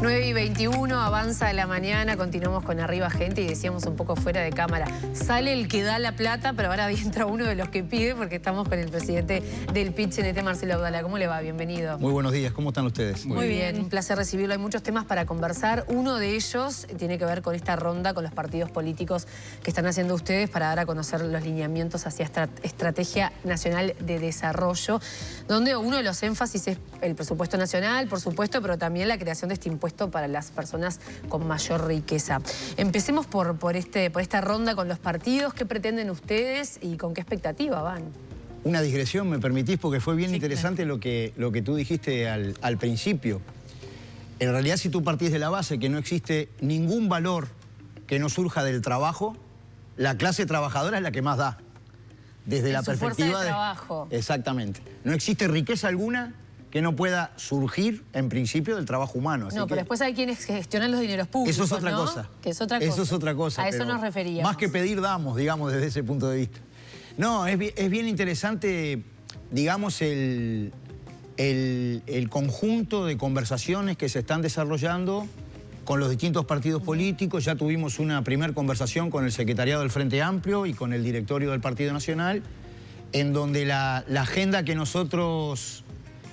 9:21, avanza la mañana, continuamos con Arriba Gente y decíamos un poco fuera de cámara. Sale el que da la plata, pero ahora entra uno de los que pide porque estamos con el presidente del PIT-CNT, Marcelo Abdala. ¿Cómo le va? Bienvenido. Muy buenos días, ¿cómo están ustedes? Muy bien, un placer recibirlo. Hay muchos temas para conversar. Uno de ellos tiene que ver con esta ronda, con los partidos políticos que están haciendo ustedes para dar a conocer los lineamientos hacia Estrategia Nacional de Desarrollo, donde uno de los énfasis es el presupuesto nacional, por supuesto, pero también la creación de este impuesto para las personas con mayor riqueza. Empecemos por esta ronda con los partidos. ¿Qué pretenden ustedes y con qué expectativa van? Una digresión, ¿me permitís? Porque fue bien interesante claro. lo que tú dijiste al principio. En realidad, si tú partís de la base que no existe ningún valor que no surja del trabajo, la clase trabajadora es la que más da. Desde la perspectiva fuerza de trabajo. Exactamente. No existe riqueza alguna que no pueda surgir, en principio, del trabajo humano. Así no, pero después hay quienes gestionan los dineros públicos, eso es otra ¿no? cosa. Que es otra cosa. Eso es otra cosa. A eso nos referíamos. Más que pedir, damos, digamos, desde ese punto de vista. No, es bien interesante, digamos, el conjunto de conversaciones que se están desarrollando con los distintos partidos políticos. Ya tuvimos una primera conversación con el secretariado del Frente Amplio y con el directorio del Partido Nacional, en donde la agenda que nosotros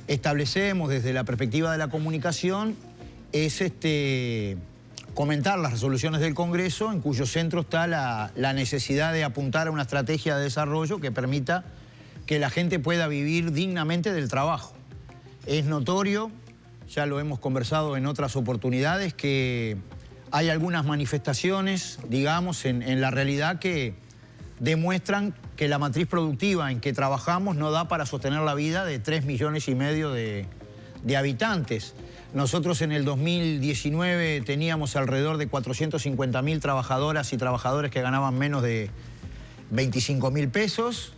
establecemos desde la perspectiva de la comunicación es comentar las resoluciones del Congreso, en cuyo centro está la necesidad de apuntar a una estrategia de desarrollo que permita que la gente pueda vivir dignamente del trabajo. Es notorio, ya lo hemos conversado en otras oportunidades, que hay algunas manifestaciones, digamos, en la realidad que demuestran que la matriz productiva en que trabajamos no da para sostener la vida de 3,5 millones de habitantes. Nosotros en el 2019 teníamos alrededor de 450.000 trabajadoras y trabajadores que ganaban menos de 25.000 pesos.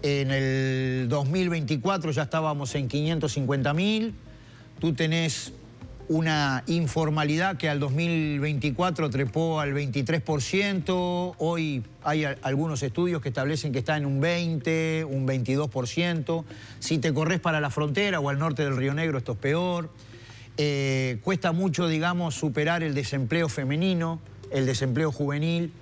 En el 2024 ya estábamos en 550.000. Tú tenés una informalidad que al 2024 trepó al 23%. Hoy hay algunos estudios que establecen que está en un 20, un 22%. Si te corres para la frontera o al norte del Río Negro, esto es peor. Cuesta mucho, digamos, superar el desempleo femenino, el desempleo juvenil.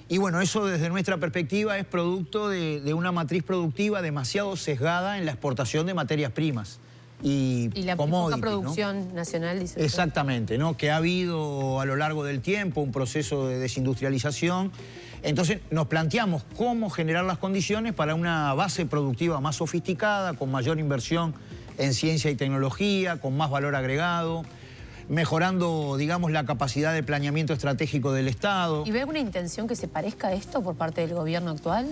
Y bueno, eso desde nuestra perspectiva es producto de una matriz productiva demasiado sesgada en la exportación de materias primas. Y la poca producción, ¿no? Nacional, dice usted. Exactamente, ¿no? Que ha habido a lo largo del tiempo un proceso de desindustrialización. Entonces nos planteamos cómo generar las condiciones para una base productiva más sofisticada, con mayor inversión en ciencia y tecnología, con más valor agregado, mejorando, digamos, la capacidad de planeamiento estratégico del Estado. ¿Y ve alguna intención que se parezca a esto por parte del gobierno actual?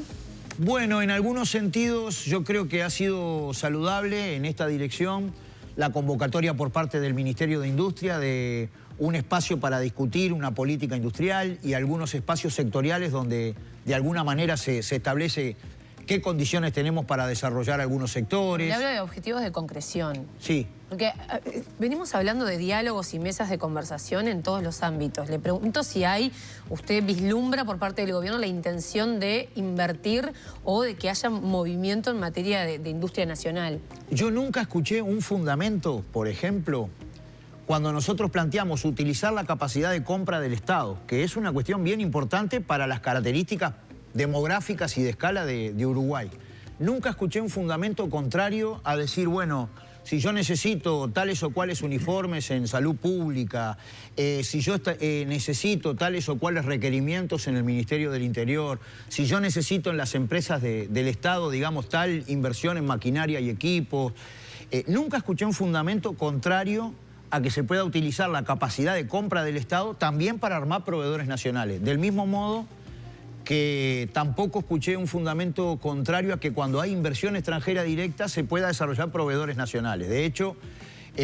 Bueno, en algunos sentidos yo creo que ha sido saludable en esta dirección la convocatoria por parte del Ministerio de Industria de un espacio para discutir una política industrial y algunos espacios sectoriales donde de alguna manera se establece qué condiciones tenemos para desarrollar algunos sectores. Le habla de objetivos de concreción. Sí. Porque venimos hablando de diálogos y mesas de conversación en todos los ámbitos. Le pregunto si usted vislumbra por parte del gobierno la intención de invertir o de que haya movimiento en materia de industria nacional. Yo nunca escuché un fundamento, por ejemplo, cuando nosotros planteamos utilizar la capacidad de compra del Estado, que es una cuestión bien importante para las características demográficas y de escala de Uruguay. Nunca escuché un fundamento contrario a decir, bueno, si yo necesito tales o cuales uniformes en salud pública, si yo necesito tales o cuales requerimientos en el Ministerio del Interior, si yo necesito en las empresas del Estado, digamos, tal inversión en maquinaria y equipos, nunca escuché un fundamento contrario a que se pueda utilizar la capacidad de compra del Estado también para armar proveedores nacionales. Del mismo modo que tampoco escuché un fundamento contrario a que cuando hay inversión extranjera directa se pueda desarrollar proveedores nacionales. De hecho,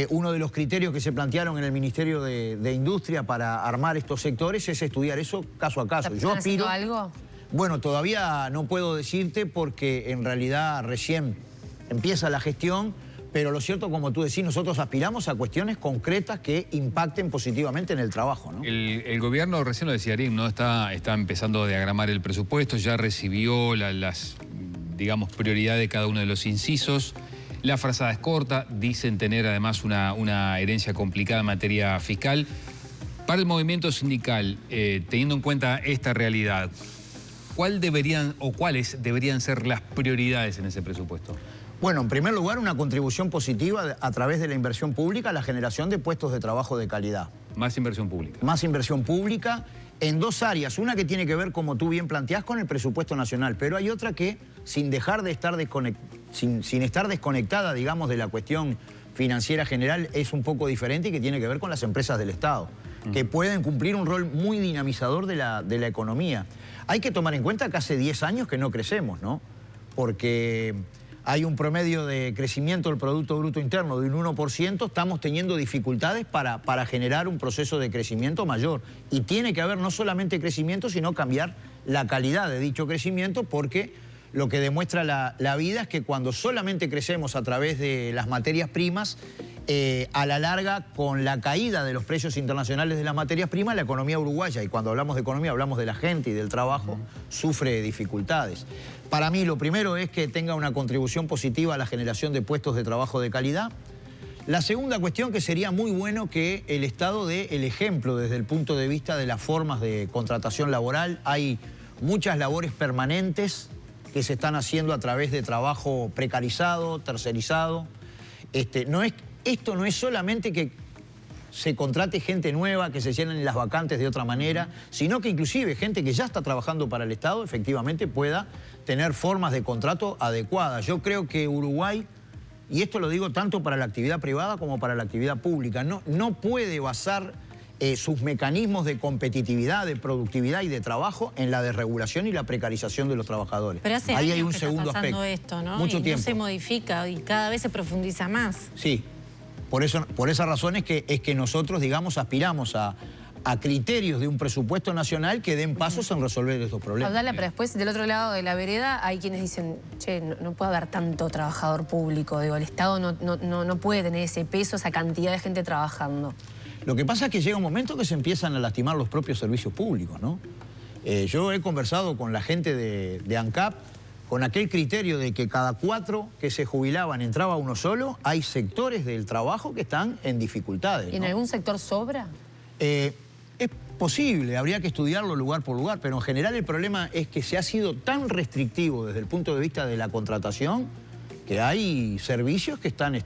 uno de los criterios que se plantearon en el Ministerio de Industria para armar estos sectores es estudiar eso caso a caso. ¿Están haciendo algo? Bueno, todavía no puedo decirte porque en realidad recién empieza la gestión, pero lo cierto, como tú decís, nosotros aspiramos a cuestiones concretas que impacten positivamente en el trabajo, ¿no? El gobierno, recién lo decía Arim, ¿no? Está empezando a diagramar el presupuesto, ya recibió las, digamos, prioridades de cada uno de los incisos. La frazada es corta, dicen tener además una herencia complicada en materia fiscal. Para el movimiento sindical, teniendo en cuenta esta realidad, ¿cuáles deberían ser las prioridades en ese presupuesto? Bueno, en primer lugar, una contribución positiva a través de la inversión pública a la generación de puestos de trabajo de calidad. Más inversión pública. Más inversión pública en dos áreas. Una que tiene que ver, como tú bien planteás, con el presupuesto nacional, pero hay otra que, sin estar desconectada, digamos, de la cuestión financiera general, es un poco diferente y que tiene que ver con las empresas del Estado, que pueden cumplir un rol muy dinamizador de la economía. Hay que tomar en cuenta que hace 10 años que no crecemos, ¿no? Porque hay un promedio de crecimiento del Producto Bruto Interno de un 1%, estamos teniendo dificultades para generar un proceso de crecimiento mayor. Y tiene que haber no solamente crecimiento, sino cambiar la calidad de dicho crecimiento, porque lo que demuestra la vida es que cuando solamente crecemos a través de las materias primas, a la larga, con la caída de los precios internacionales de las materias primas, la economía uruguaya, y cuando hablamos de economía hablamos de la gente y del trabajo, sufre dificultades. Para mí lo primero es que tenga una contribución positiva a la generación de puestos de trabajo de calidad. La segunda cuestión, que sería muy bueno que el Estado dé el ejemplo desde el punto de vista de las formas de contratación laboral. Hay muchas labores permanentes que se están haciendo a través de trabajo precarizado, tercerizado. Esto no es solamente que se contrate gente nueva, que se llenen las vacantes de otra manera, sino que inclusive gente que ya está trabajando para el Estado efectivamente pueda tener formas de contrato adecuadas. Yo creo que Uruguay, y esto lo digo tanto para la actividad privada como para la actividad pública, no puede basar sus mecanismos de competitividad, de productividad y de trabajo en la desregulación y la precarización de los trabajadores. Pero hace ahí años hay un que segundo está pasando aspecto. Esto, ¿no? Mucho tiempo. No se modifica y cada vez se profundiza más. Sí, por esa razón es que nosotros, digamos, aspiramos a criterios de un presupuesto nacional que den pasos en resolver estos problemas. Abdala, pero después del otro lado de la vereda hay quienes dicen, che, no puede haber tanto trabajador público, digo, el Estado no puede tener ese peso, esa cantidad de gente trabajando. Lo que pasa es que llega un momento que se empiezan a lastimar los propios servicios públicos, ¿no? Yo he conversado con la gente de ANCAP con aquel criterio de que cada 4 que se jubilaban entraba uno solo. Hay sectores del trabajo que están en dificultades, ¿no? ¿Y en algún sector sobra? Es posible, habría que estudiarlo lugar por lugar, pero en general el problema es que se ha sido tan restrictivo desde el punto de vista de la contratación que hay servicios que están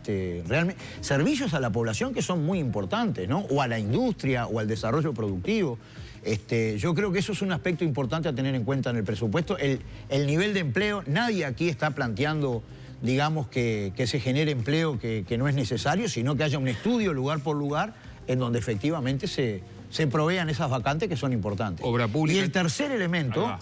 realmente, servicios a la población que son muy importantes, ¿no? O a la industria o al desarrollo productivo. Yo creo que eso es un aspecto importante a tener en cuenta en el presupuesto. El nivel de empleo, nadie aquí está planteando, digamos, que se genere empleo que no es necesario, sino que haya un estudio lugar por lugar en donde efectivamente se provean esas vacantes que son importantes. Obra pública. Y el tercer elemento,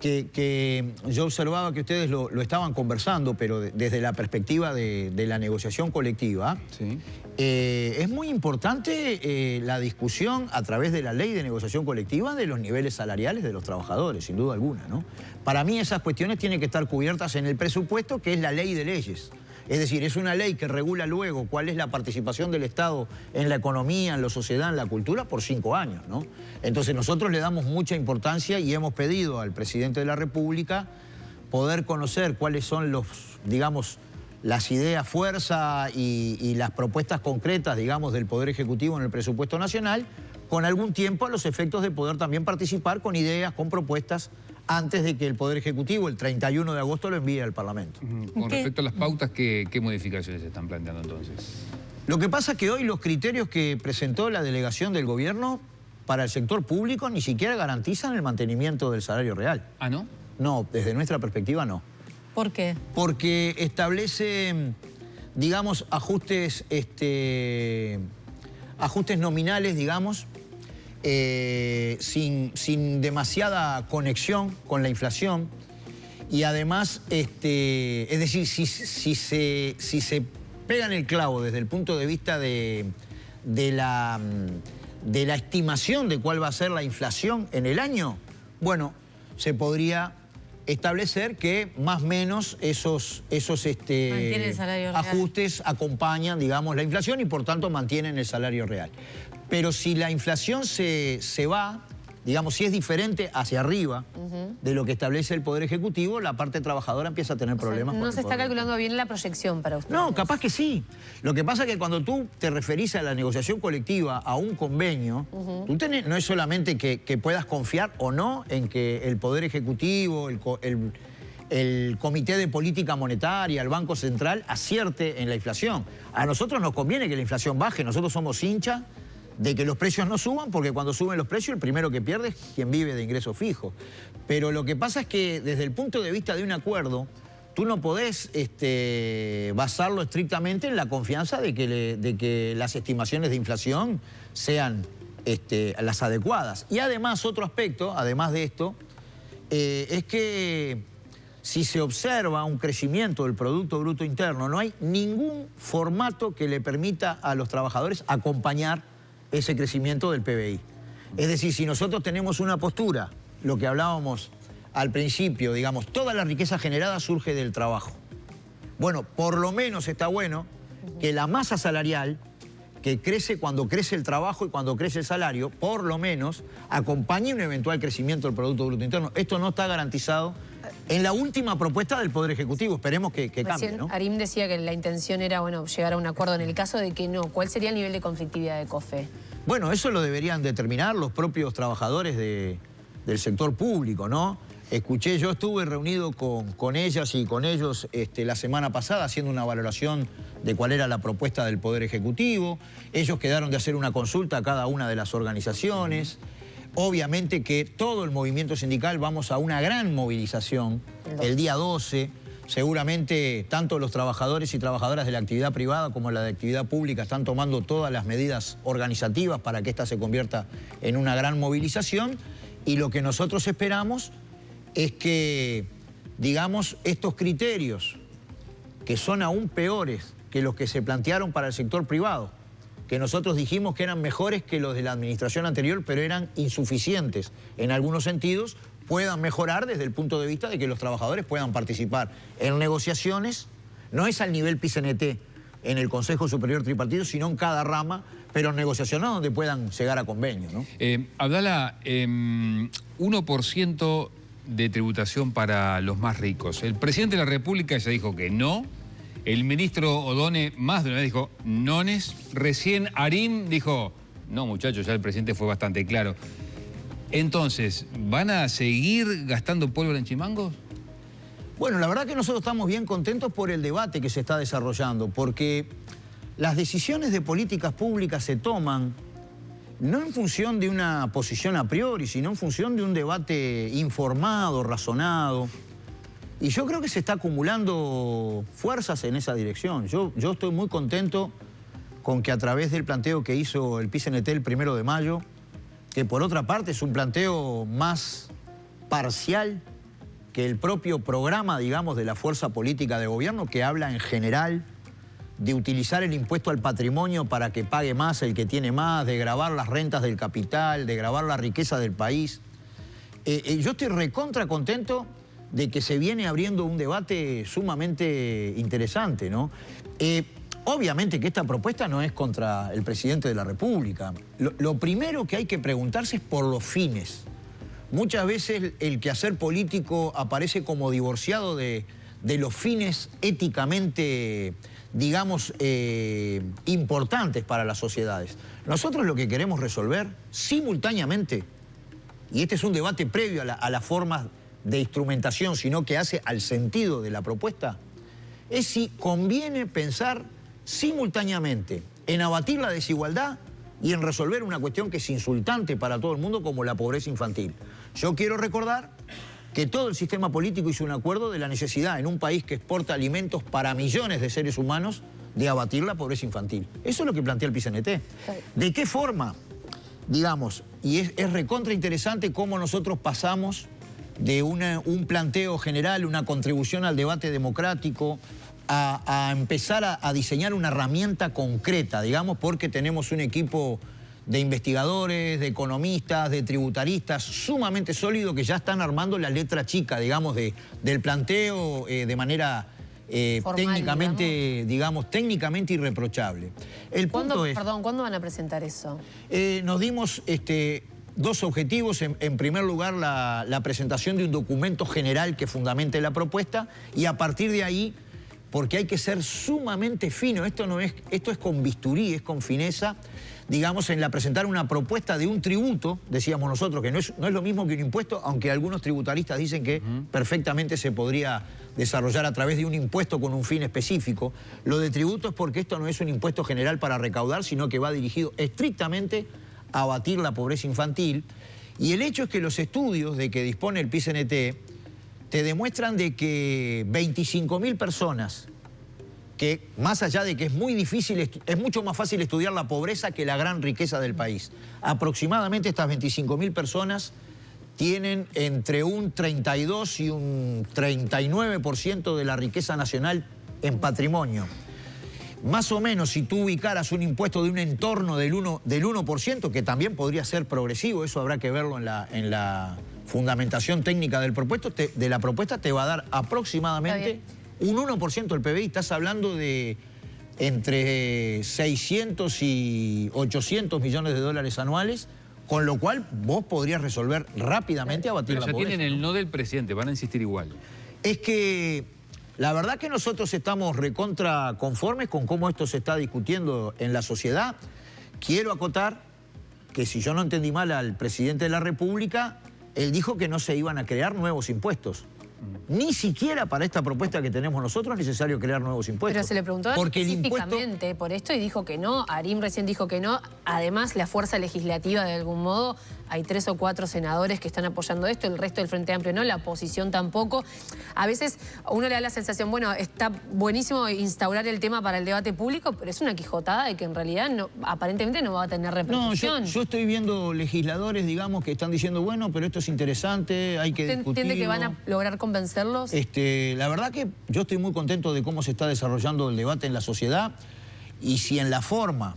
que yo observaba que ustedes lo estaban conversando, pero desde la perspectiva de la negociación colectiva, sí. Es muy importante la discusión a través de la ley de negociación colectiva de los niveles salariales de los trabajadores, sin duda alguna, ¿no? Para mí esas cuestiones tienen que estar cubiertas en el presupuesto, que es la ley de leyes. Es decir, es una ley que regula luego cuál es la participación del Estado en la economía, en la sociedad, en la cultura, por 5 años, ¿no? Entonces nosotros le damos mucha importancia y hemos pedido al presidente de la República poder conocer cuáles son digamos, las ideas fuerza y las propuestas concretas, digamos, del Poder Ejecutivo en el presupuesto nacional, con algún tiempo a los efectos de poder también participar con ideas, con propuestas, antes de que el Poder Ejecutivo, el 31 de agosto, lo envíe al Parlamento. Con respecto a las pautas, ¿qué modificaciones se están planteando entonces? Lo que pasa es que hoy los criterios que presentó la delegación del gobierno para el sector público ni siquiera garantizan el mantenimiento del salario real. ¿Ah, no? No, desde nuestra perspectiva no. ¿Por qué? Porque establece, digamos, ajustes nominales, digamos, sin demasiada conexión con la inflación. Y además, es decir, si se pega en el clavo desde el punto de vista de la estimación de cuál va a ser la inflación en el año, bueno, se podría establecer que más o menos esos ajustes acompañan, digamos, la inflación y por tanto mantienen el salario real. Pero si la inflación se va digamos, si es diferente hacia arriba de lo que establece el Poder Ejecutivo, la parte trabajadora empieza a tener problemas. No se está calculando bien la proyección para usted. No, capaz que sí. Lo que pasa es que cuando tú te referís a la negociación colectiva, a un convenio, tú tenés, no es solamente que puedas confiar o no en que el Poder Ejecutivo, el Comité de Política Monetaria, el Banco Central, acierte en la inflación. A nosotros nos conviene que la inflación baje, nosotros somos hinchas de que los precios no suban, porque cuando suben los precios el primero que pierde es quien vive de ingresos fijos. Pero lo que pasa es que desde el punto de vista de un acuerdo, tú no podés basarlo estrictamente en la confianza de que las estimaciones de inflación sean las adecuadas. Y además, otro aspecto, además de esto, es que si se observa un crecimiento del Producto Bruto Interno, no hay ningún formato que le permita a los trabajadores acompañar ese crecimiento del PBI. Es decir, si nosotros tenemos una postura, lo que hablábamos al principio, digamos, toda la riqueza generada surge del trabajo. Bueno, por lo menos está bueno que la masa salarial, que crece cuando crece el trabajo y cuando crece el salario, por lo menos acompañe un eventual crecimiento del Producto Bruto Interno. Esto no está garantizado en la última propuesta del Poder Ejecutivo. Esperemos que cambie, ¿no? Arim decía que la intención era, bueno, llegar a un acuerdo. En el caso de que no, ¿cuál sería el nivel de conflictividad de COFE? Bueno, eso lo deberían determinar los propios trabajadores del sector público, ¿no? Yo estuve reunido con ellas y con ellos la semana pasada haciendo una valoración de cuál era la propuesta del Poder Ejecutivo. Ellos quedaron de hacer una consulta a cada una de las organizaciones. Obviamente que todo el movimiento sindical vamos a una gran movilización el día 12. Seguramente tanto los trabajadores y trabajadoras de la actividad privada como la de actividad pública están tomando todas las medidas organizativas para que esta se convierta en una gran movilización. Y lo que nosotros esperamos es que, digamos, estos criterios, que son aún peores que los que se plantearon para el sector privado, que nosotros dijimos que eran mejores que los de la administración anterior, pero eran insuficientes en algunos sentidos, puedan mejorar desde el punto de vista de que los trabajadores puedan participar en negociaciones. No es al nivel PCNT en el Consejo Superior Tripartito, sino en cada rama, pero en negociaciones donde puedan llegar a convenios, ¿no? Abdala, 1% de tributación para los más ricos. El presidente de la República ya dijo que no. El ministro Odone más de una vez dijo nones. Recién Arim dijo, no muchachos, ya el presidente fue bastante claro. Entonces, ¿van a seguir gastando pólvora en chimangos? Bueno, la verdad que nosotros estamos bien contentos por el debate que se está desarrollando, porque las decisiones de políticas públicas se toman no en función de una posición a priori, sino en función de un debate informado, razonado. Y yo creo que se está acumulando fuerzas en esa dirección. Yo estoy muy contento con que a través del planteo que hizo el PCNT el 1 de mayo, que por otra parte es un planteo más parcial que el propio programa, digamos, de la fuerza política de gobierno, que habla en general de utilizar el impuesto al patrimonio para que pague más el que tiene más, de gravar las rentas del capital, de gravar la riqueza del país. Yo estoy recontra contento de que se viene abriendo un debate sumamente interesante, ¿no? Obviamente que esta propuesta no es contra el presidente de la República. Lo primero que hay que preguntarse es por los fines. Muchas veces el quehacer político aparece como divorciado de los fines éticamente, digamos, importantes para las sociedades. Nosotros lo que queremos resolver simultáneamente, y este es un debate previo a las formas de instrumentación, sino que hace al sentido de la propuesta, es si conviene pensar simultáneamente en abatir la desigualdad y en resolver una cuestión que es insultante para todo el mundo como la pobreza infantil. Yo quiero recordar que todo el sistema político hizo un acuerdo de la necesidad en un país que exporta alimentos para millones de seres humanos de abatir la pobreza infantil. Eso es lo que plantea el PCNT. ¿De qué forma? Digamos, y es recontra interesante cómo nosotros pasamos de un planteo general, una contribución al debate democrático, a empezar a diseñar una herramienta concreta, digamos, porque tenemos un equipo de investigadores, de economistas, de tributaristas sumamente sólido que ya están armando la letra chica, digamos, del planteo de manera formal, técnicamente irreprochable. El punto es... Perdón, ¿cuándo van a presentar eso? Nos dimos dos objetivos. En primer lugar, la presentación de un documento general que fundamente la propuesta, y a partir de ahí, porque hay que ser sumamente fino, esto es con bisturí, es con fineza, digamos, en presentar una propuesta de un tributo, decíamos nosotros, que no es lo mismo que un impuesto, aunque algunos tributaristas dicen que perfectamente se podría desarrollar a través de un impuesto con un fin específico. Lo de tributo es porque esto no es un impuesto general para recaudar, sino que va dirigido estrictamente a abatir la pobreza infantil. Y el hecho es que los estudios de que dispone el PIT-CNT te demuestran de que 25.000 personas, que más allá de que es muy difícil, es mucho más fácil estudiar la pobreza que la gran riqueza del país. Aproximadamente estas 25.000 personas tienen entre un 32 y un 39% de la riqueza nacional en patrimonio. Más o menos, si tú ubicaras un impuesto de un entorno del 1%, que también podría ser progresivo, eso habrá que verlo en la fundamentación técnica de la propuesta, te va a dar aproximadamente un 1% del PBI. Estás hablando de entre 600 y 800 millones de dólares anuales, con lo cual vos podrías resolver rápidamente abatir la pobreza. Pero ya tienen el no del presidente, van a insistir igual. Es que la verdad que nosotros estamos recontra conformes con cómo esto se está discutiendo en la sociedad. Quiero acotar que, si yo no entendí mal al presidente de la República, él dijo que no se iban a crear nuevos impuestos. Ni siquiera para esta propuesta que tenemos nosotros es necesario crear nuevos impuestos. Pero se le preguntó específicamente por esto y dijo que no. Arim recién dijo que no. Además, la fuerza legislativa, de algún modo, hay 3 o 4 senadores que están apoyando esto, el resto del Frente Amplio no, la oposición tampoco. A veces uno le da la sensación, bueno, está buenísimo instaurar el tema para el debate público, pero es una quijotada de que en realidad aparentemente no va a tener repercusión. No, yo estoy viendo legisladores, digamos, que están diciendo, bueno, pero esto es interesante, hay que discutirlo. ¿Usted entiende que van a lograr convencerlos? La verdad que yo estoy muy contento de cómo se está desarrollando el debate en la sociedad, y si en la forma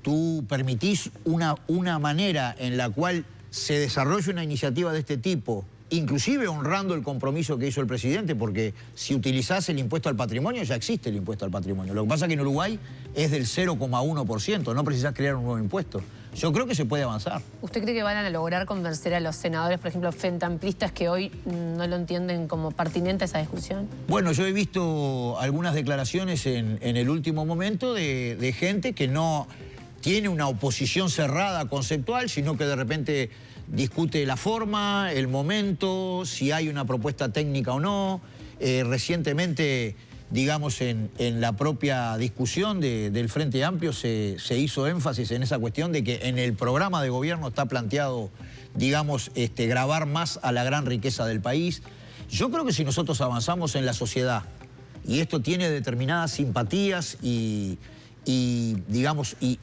tú permitís una manera en la cual se desarrolle una iniciativa de este tipo, inclusive honrando el compromiso que hizo el presidente, porque si utilizás el impuesto al patrimonio, ya existe el impuesto al patrimonio. Lo que pasa es que en Uruguay es del 0,1%, no precisás crear un nuevo impuesto. Yo creo que se puede avanzar. ¿Usted cree que van a lograr convencer a los senadores, por ejemplo, fentamplistas, que hoy no lo entienden como pertinente a esa discusión? Bueno, yo he visto algunas declaraciones en el último momento de gente que no tiene una oposición cerrada conceptual, sino que de repente discute la forma, el momento, si hay una propuesta técnica o no. Recientemente, digamos, en la propia discusión del Frente Amplio se hizo énfasis en esa cuestión de que en el programa de gobierno está planteado, digamos, gravar más a la gran riqueza del país. Yo creo que si nosotros avanzamos en la sociedad, y esto tiene determinadas simpatías y digamos, y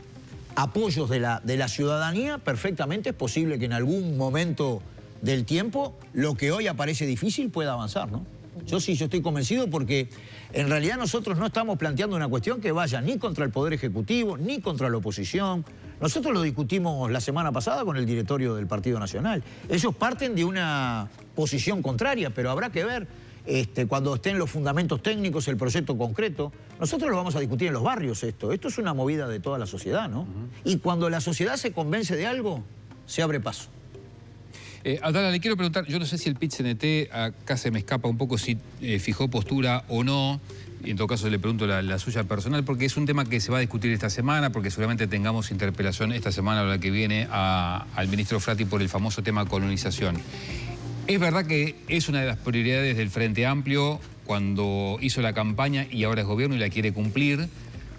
apoyos de la ciudadanía, perfectamente es posible que en algún momento del tiempo lo que hoy aparece difícil pueda avanzar, ¿no? Yo estoy convencido, porque en realidad nosotros no estamos planteando una cuestión que vaya ni contra el Poder Ejecutivo, ni contra la oposición. Nosotros lo discutimos la semana pasada con el directorio del Partido Nacional. Ellos parten de una posición contraria, pero habrá que ver cuando estén los fundamentos técnicos, el proyecto concreto. Nosotros lo vamos a discutir en los barrios esto. Esto es una movida de toda la sociedad, ¿no? Y cuando la sociedad se convence de algo, se abre paso. Abdala, le quiero preguntar, yo no sé si el PIT-CNT, acá se me escapa un poco si fijó postura o no, y en todo caso le pregunto la suya personal, porque es un tema que se va a discutir esta semana, porque seguramente tengamos interpelación esta semana o la que viene al ministro Frati por el famoso tema colonización. Es verdad que es una de las prioridades del Frente Amplio cuando hizo la campaña y ahora es gobierno y la quiere cumplir,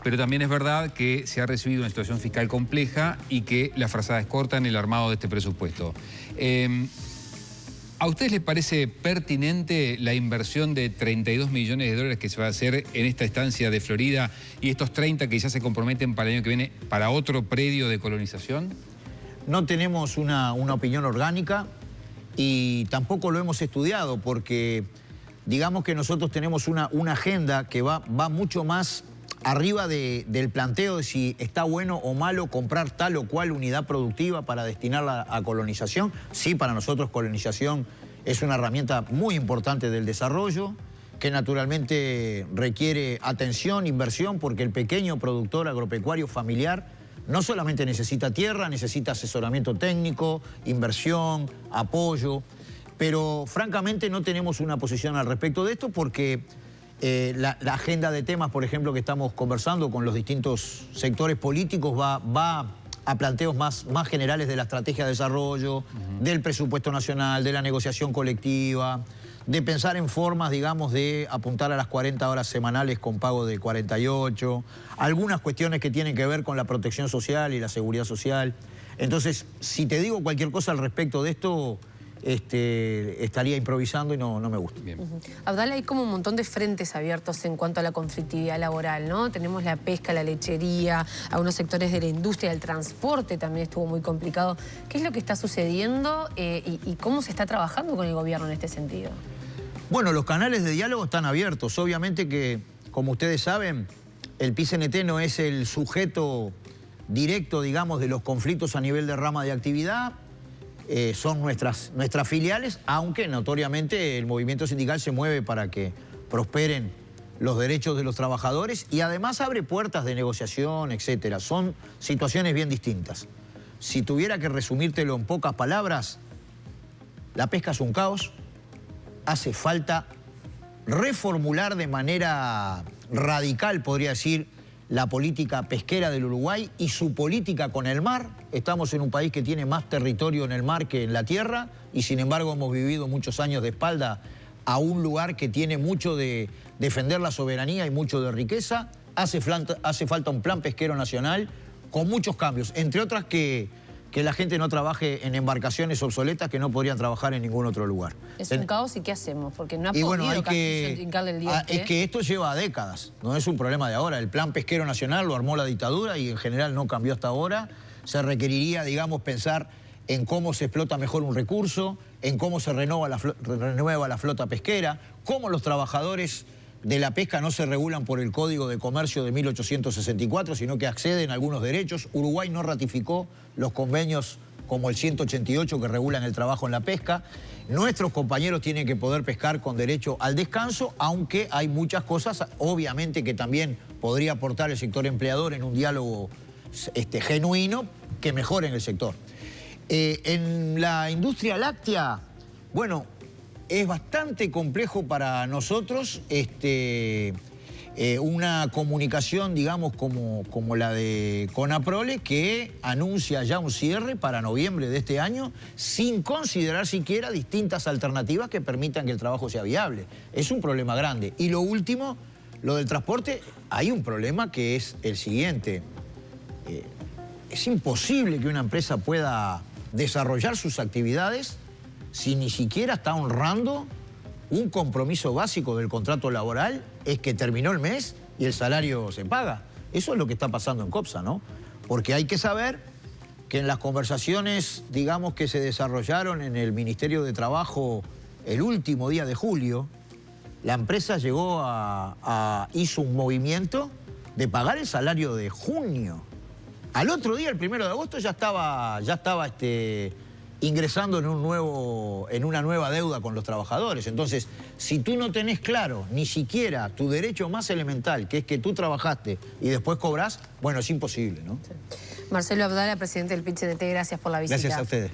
pero también es verdad que se ha recibido una situación fiscal compleja y que las frazadas cortan el armado de este presupuesto. ¿A ustedes les parece pertinente la inversión de 32 millones de dólares que se va a hacer en esta estancia de Florida y estos 30 que ya se comprometen para el año que viene para otro predio de colonización? No tenemos una opinión orgánica y tampoco lo hemos estudiado, porque digamos que nosotros tenemos una agenda que va mucho más arriba del planteo de si está bueno o malo comprar tal o cual unidad productiva para destinarla a colonización. Sí, para nosotros colonización es una herramienta muy importante del desarrollo, que naturalmente requiere atención, inversión, porque el pequeño productor agropecuario familiar no solamente necesita tierra, necesita asesoramiento técnico, inversión, apoyo, pero francamente no tenemos una posición al respecto de esto porque la agenda de temas, por ejemplo, que estamos conversando con los distintos sectores políticos va a planteos más generales de la estrategia de desarrollo, del presupuesto nacional, de la negociación colectiva, de pensar en formas, digamos, de apuntar a las 40 horas semanales con pago de 48, algunas cuestiones que tienen que ver con la protección social y la seguridad social. Entonces, si te digo cualquier cosa al respecto de esto, estaría improvisando y no me gusta. Bien. Abdala, hay como un montón de frentes abiertos en cuanto a la conflictividad laboral, ¿no? Tenemos la pesca, la lechería, algunos sectores de la industria, el transporte también estuvo muy complicado. ¿Qué es lo que está sucediendo y cómo se está trabajando con el gobierno en este sentido? Bueno, los canales de diálogo están abiertos. Obviamente que, como ustedes saben, el PIT-CNT no es el sujeto directo, digamos, de los conflictos a nivel de rama de actividad. Son nuestras filiales, aunque notoriamente el movimiento sindical se mueve para que prosperen los derechos de los trabajadores y además abre puertas de negociación, etcétera. Son situaciones bien distintas. Si tuviera que resumírtelo en pocas palabras, la pesca es un caos, hace falta reformular de manera radical, podría decir, la política pesquera del Uruguay y su política con el mar. Estamos en un país que tiene más territorio en el mar que en la tierra y sin embargo hemos vivido muchos años de espalda a un lugar que tiene mucho de defender la soberanía y mucho de riqueza. Hace falta un plan pesquero nacional con muchos cambios, entre otras que la gente no trabaje en embarcaciones obsoletas que no podrían trabajar en ningún otro lugar. Es un caos, ¿y qué hacemos? Porque no ha y podido bueno, hincarle el diente. es que esto lleva décadas, no es un problema de ahora. El plan pesquero nacional lo armó la dictadura y en general no cambió hasta ahora. Se requeriría, digamos, pensar en cómo se explota mejor un recurso, en cómo se renueva la flota pesquera, cómo los trabajadores de la pesca no se regulan por el Código de Comercio de 1864, sino que acceden a algunos derechos. Uruguay no ratificó los convenios como el 188 que regulan el trabajo en la pesca. Nuestros compañeros tienen que poder pescar con derecho al descanso, aunque hay muchas cosas, obviamente, que también podría aportar el sector empleador en un diálogo genuino que mejoren el sector. En la industria láctea, bueno, es bastante complejo para nosotros una comunicación, digamos, como la de Conaprole, que anuncia ya un cierre para noviembre de este año, sin considerar siquiera distintas alternativas que permitan que el trabajo sea viable. Es un problema grande. Y lo último, lo del transporte, hay un problema que es el siguiente. Es imposible que una empresa pueda desarrollar sus actividades si ni siquiera está honrando un compromiso básico del contrato laboral, es que terminó el mes y el salario se paga. Eso es lo que está pasando en COPSA, ¿no? Porque hay que saber que en las conversaciones, digamos, que se desarrollaron en el Ministerio de Trabajo el último día de julio, la empresa hizo un movimiento de pagar el salario de junio. Al otro día, el 1 de agosto, ya estaba ingresando en una nueva deuda con los trabajadores. Entonces, si tú no tenés claro ni siquiera tu derecho más elemental, que es que tú trabajaste y después cobrás, bueno, es imposible, ¿no? Sí. Marcelo Abdala, presidente del PIT-CNT, gracias por la visita. Gracias a ustedes.